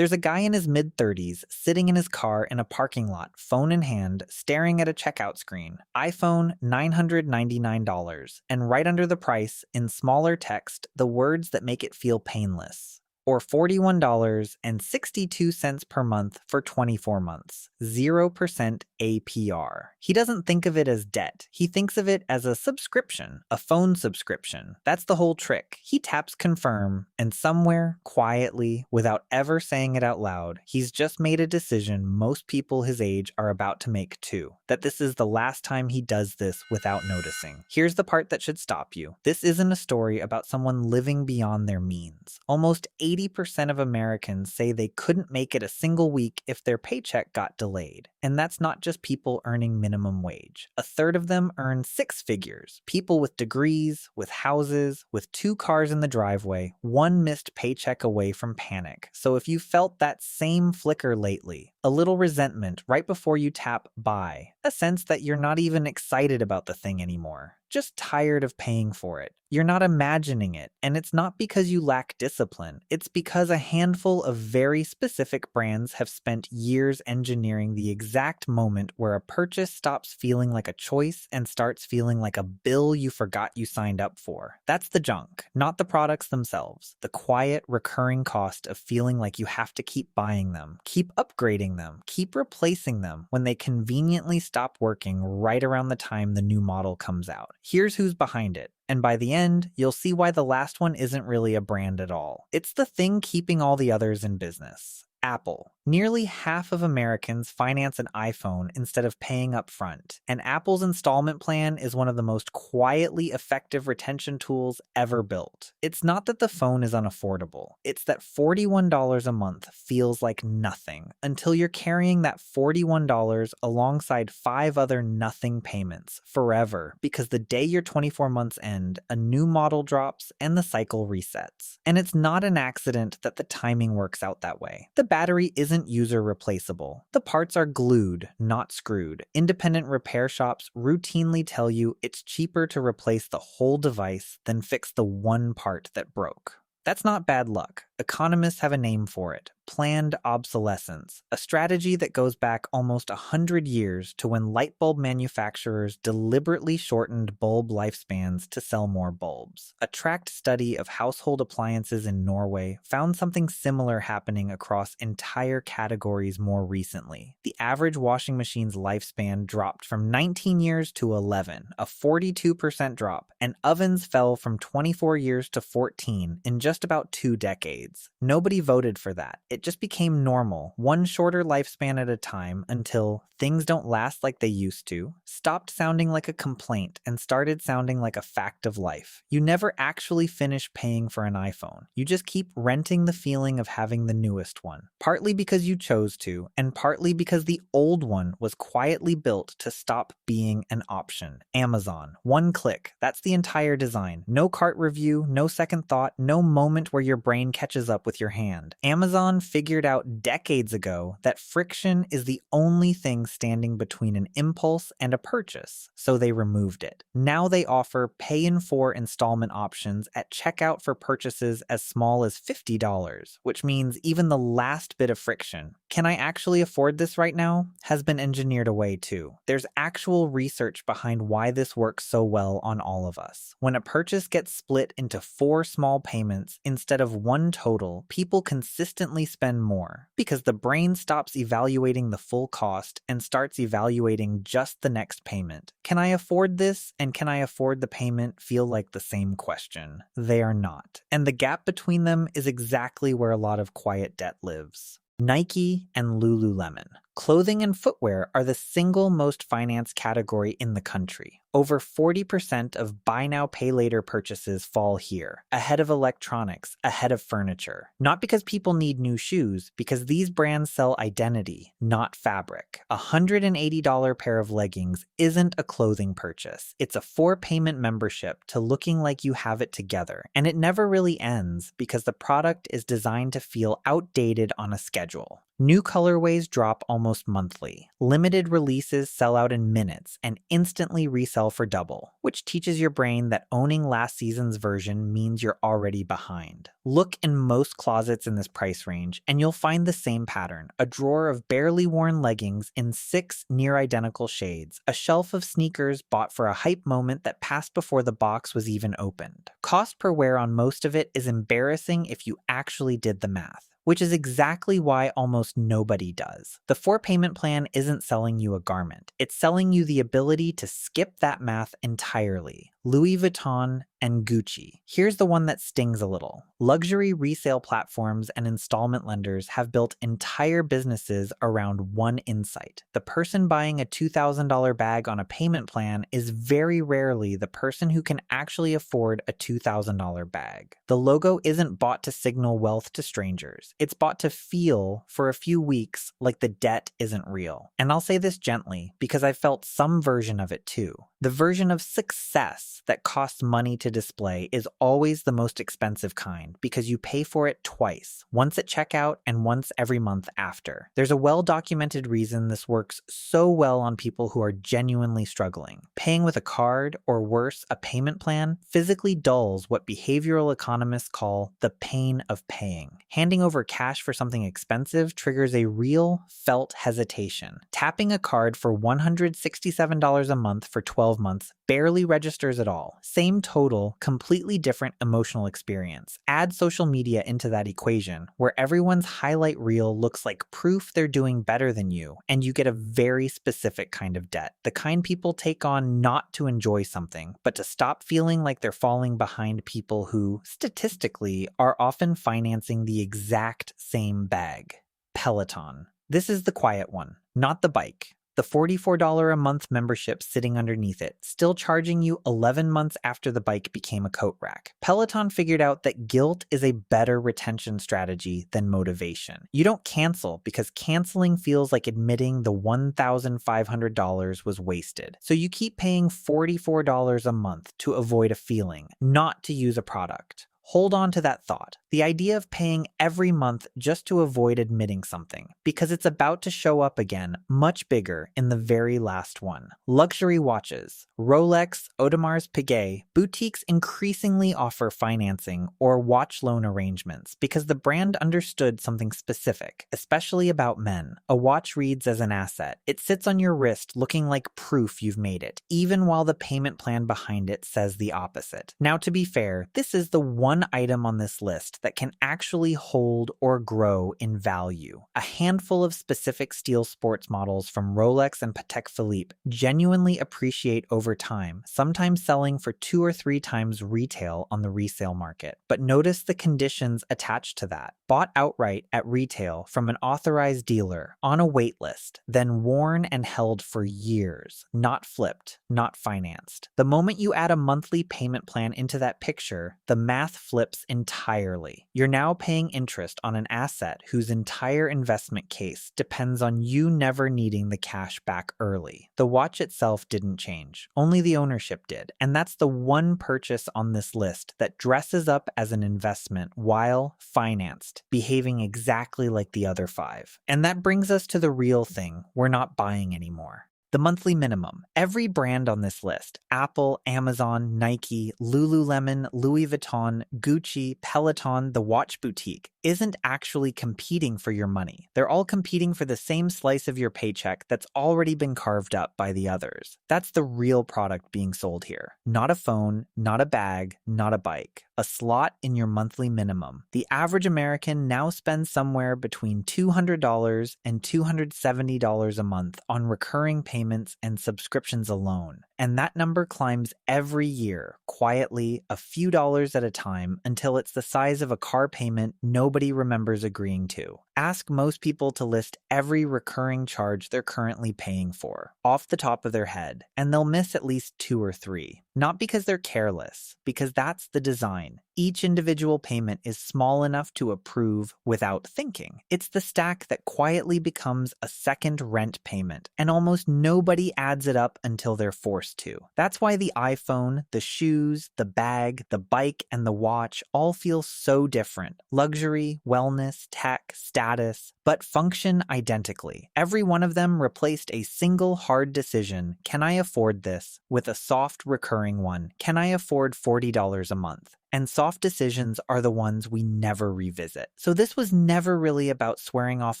There's a guy in his mid-30s sitting in his car in a parking lot, phone in hand, staring at a checkout screen. iPhone $999. And right under the price, in smaller text, the words that make it feel painless. Or $41.62 per month for 24 months. 0% APR. He doesn't think of it as debt. He thinks of it as a subscription, a phone subscription. That's the whole trick. He taps confirm, and somewhere, quietly, without ever saying it out loud, he's just made a decision most people his age are about to make too. That this is the last time he does this without noticing. Here's the part that should stop you. This isn't a story about someone living beyond their means. Almost 80% of Americans say they couldn't make it a single week if their paycheck got delayed. And that's not just people earning minimum wage. A third of them earn six figures. People with degrees, with houses, with 2 cars in the driveway, one missed paycheck away from panic. So if you felt that same flicker lately, a little resentment right before you tap buy, a sense that you're not even excited about the thing anymore, just tired of paying for it. You're not imagining it, and it's not because you lack discipline. It's because a handful of very specific brands have spent years engineering the exact moment where a purchase stops feeling like a choice and starts feeling like a bill you forgot you signed up for. That's the junk, not the products themselves. The quiet, recurring cost of feeling like you have to keep buying them, keep upgrading them, keep replacing them when they conveniently stop working right around the time the new model comes out. Here's who's behind it. And by the end, you'll see why the last one isn't really a brand at all. It's the thing keeping all the others in business. Apple. Nearly half of Americans finance an iPhone instead of paying up front, and Apple's installment plan is one of the most quietly effective retention tools ever built. It's not that the phone is unaffordable, it's that $41 a month feels like nothing until you're carrying that $41 alongside 5 other nothing payments forever, because the day your 24 months end, a new model drops and the cycle resets. And it's not an accident that the timing works out that way. The battery isn't user replaceable. The parts are glued, not screwed. Independent repair shops routinely tell you it's cheaper to replace the whole device than fix the one part that broke. That's not bad luck. Economists have a name for it: planned obsolescence, a strategy that goes back almost 100 years to when light bulb manufacturers deliberately shortened bulb lifespans to sell more bulbs. A tracked study of household appliances in Norway found something similar happening across entire categories more recently. The average washing machine's lifespan dropped from 19 years to 11, a 42% drop, and ovens fell from 24 years to 14 in just about 2 decades. Nobody voted for that. It just became normal, one shorter lifespan at a time, until things don't last like they used to, stopped sounding like a complaint, and started sounding like a fact of life. You never actually finish paying for an iPhone. You just keep renting the feeling of having the newest one, partly because you chose to, and partly because the old one was quietly built to stop being an option. Amazon. One click. That's the entire design. No cart review, no second thought, no moment where your brain catches up with your hand. Amazon figured out decades ago that friction is the only thing standing between an impulse and a purchase, so they removed it. Now they offer pay-in-4 installment options at checkout for purchases as small as $50, which means even the last bit of friction, "Can I actually afford this right now?" has been engineered away too. There's actual research behind why this works so well on all of us. When a purchase gets split into 4 small payments instead of one total, people consistently spend more because the brain stops evaluating the full cost and starts evaluating just the next payment. Can I afford this and can I afford the payment feel like the same question? They are not. And the gap between them is exactly where a lot of quiet debt lives. Nike and Lululemon. Clothing and footwear are the single most financed category in the country. Over 40% of buy now, pay later purchases fall here, ahead of electronics, ahead of furniture. Not because people need new shoes, because these brands sell identity, not fabric. A $180 pair of leggings isn't a clothing purchase. It's a 4-payment membership to looking like you have it together. And it never really ends because the product is designed to feel outdated on a schedule. New colorways drop almost almost monthly. Limited releases sell out in minutes and instantly resell for double, which teaches your brain that owning last season's version means you're already behind. Look in most closets in this price range, and you'll find the same pattern: a drawer of barely worn leggings in 6 near-identical shades, a shelf of sneakers bought for a hype moment that passed before the box was even opened. Cost per wear on most of it is embarrassing if you actually did the math, which is exactly why almost nobody does. The 4-payment plan isn't selling you a garment. It's selling you the ability to skip that math entirely. Louis Vuitton and Gucci. Here's the one that stings a little. Luxury resale platforms and installment lenders have built entire businesses around one insight. The person buying a $2,000 bag on a payment plan is very rarely the person who can actually afford a $2,000 bag. The logo isn't bought to signal wealth to strangers. It's bought to feel, for a few weeks, like the debt isn't real. And I'll say this gently, because I felt some version of it too. The version of success that costs money to display is always the most expensive kind because you pay for it twice, once at checkout and once every month after. There's a well-documented reason this works so well on people who are genuinely struggling. Paying with a card, or worse, a payment plan, physically dulls what behavioral economists call the pain of paying. Handing over cash for something expensive triggers a real, felt hesitation. Tapping a card for $167 a month for 12 months barely registers at all. Same total, completely different emotional experience. Add social media into that equation, where everyone's highlight reel looks like proof they're doing better than you, and you get a very specific kind of debt. The kind people take on not to enjoy something, but to stop feeling like they're falling behind people who, statistically, are often financing the exact same bag. Peloton. This is the quiet one, not the bike. The $44 a month membership sitting underneath it, still charging you 11 months after the bike became a coat rack. Peloton figured out that guilt is a better retention strategy than motivation. You don't cancel because canceling feels like admitting the $1,500 was wasted. So you keep paying $44 a month to avoid a feeling, not to use a product. Hold on to that thought. The idea of paying every month just to avoid admitting something, because it's about to show up again, much bigger, in the very last one. Luxury watches. Rolex, Audemars Piguet, boutiques increasingly offer financing or watch loan arrangements because the brand understood something specific, especially about men. A watch reads as an asset. It sits on your wrist looking like proof you've made it, even while the payment plan behind it says the opposite. Now, to be fair, this is the one item on this list that can actually hold or grow in value. A handful of specific steel sports models from Rolex and Patek Philippe genuinely appreciate over time, sometimes selling for 2 or 3 times retail on the resale market. But notice the conditions attached to that. Bought outright at retail from an authorized dealer on a wait list, then worn and held for years, not flipped, not financed. The moment you add a monthly payment plan into that picture, the math flips entirely. You're now paying interest on an asset whose entire investment case depends on you never needing the cash back early. The watch itself didn't change, only the ownership did, and that's the one purchase on this list that dresses up as an investment while financed, behaving exactly like the other 5. And that brings us to the real thing we're not buying anymore. The monthly minimum. Every brand on this list, Apple, Amazon, Nike, Lululemon, Louis Vuitton, Gucci, Peloton, the watch boutique, isn't actually competing for your money. They're all competing for the same slice of your paycheck that's already been carved up by the others. That's the real product being sold here. Not a phone, not a bag, not a bike. A slot in your monthly minimum. The average American now spends somewhere between $200 and $270 a month on recurring payments and subscriptions alone. And that number climbs every year, quietly, a few dollars at a time, until it's the size of a car payment nobody remembers agreeing to. Ask most people to list every recurring charge they're currently paying for, off the top of their head, and they'll miss at least 2 or 3. Not because they're careless, because that's the design. Each individual payment is small enough to approve without thinking. It's the stack that quietly becomes a second rent payment, and almost nobody adds it up until they're forced to. That's why the iPhone, the shoes, the bag, the bike, and the watch all feel so different. Luxury, wellness, tech, status, but function identically. Every one of them replaced a single hard decision, can I afford this, with a soft recurring one, can I afford $40 a month? And soft decisions are the ones we never revisit. So this was never really about swearing off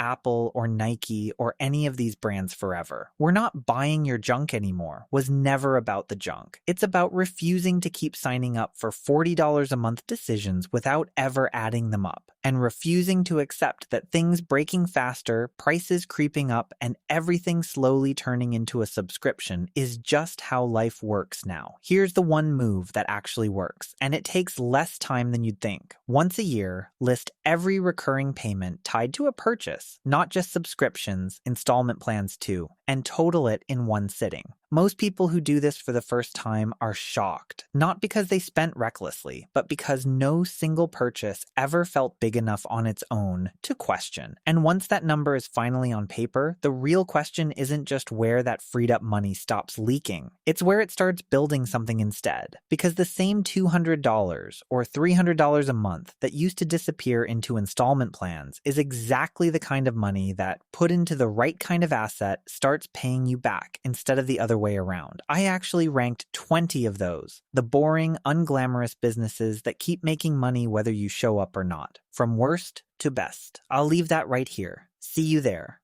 Apple or Nike or any of these brands forever. We're not buying your junk anymore was never about the junk. It's about refusing to keep signing up for $40 a month decisions without ever adding them up, and refusing to accept that things breaking faster, prices creeping up, and everything slowly turning into a subscription is just how life works now. Here's the one move that actually works, and it takes less time than you'd think. Once a year, list every recurring payment tied to a purchase, not just subscriptions, installment plans too, and total it in one sitting. Most people who do this for the first time are shocked, not because they spent recklessly, but because no single purchase ever felt big enough on its own to question. And once that number is finally on paper, the real question isn't just where that freed up money stops leaking. It's where it starts building something instead. Because the same $200 or $300 a month that used to disappear into installment plans is exactly the kind of money that, put into the right kind of asset, starts paying you back instead of the other way around. I actually ranked 20 of those, the boring, unglamorous businesses that keep making money whether you show up or not, from worst to best. I'll leave that right here. See you there.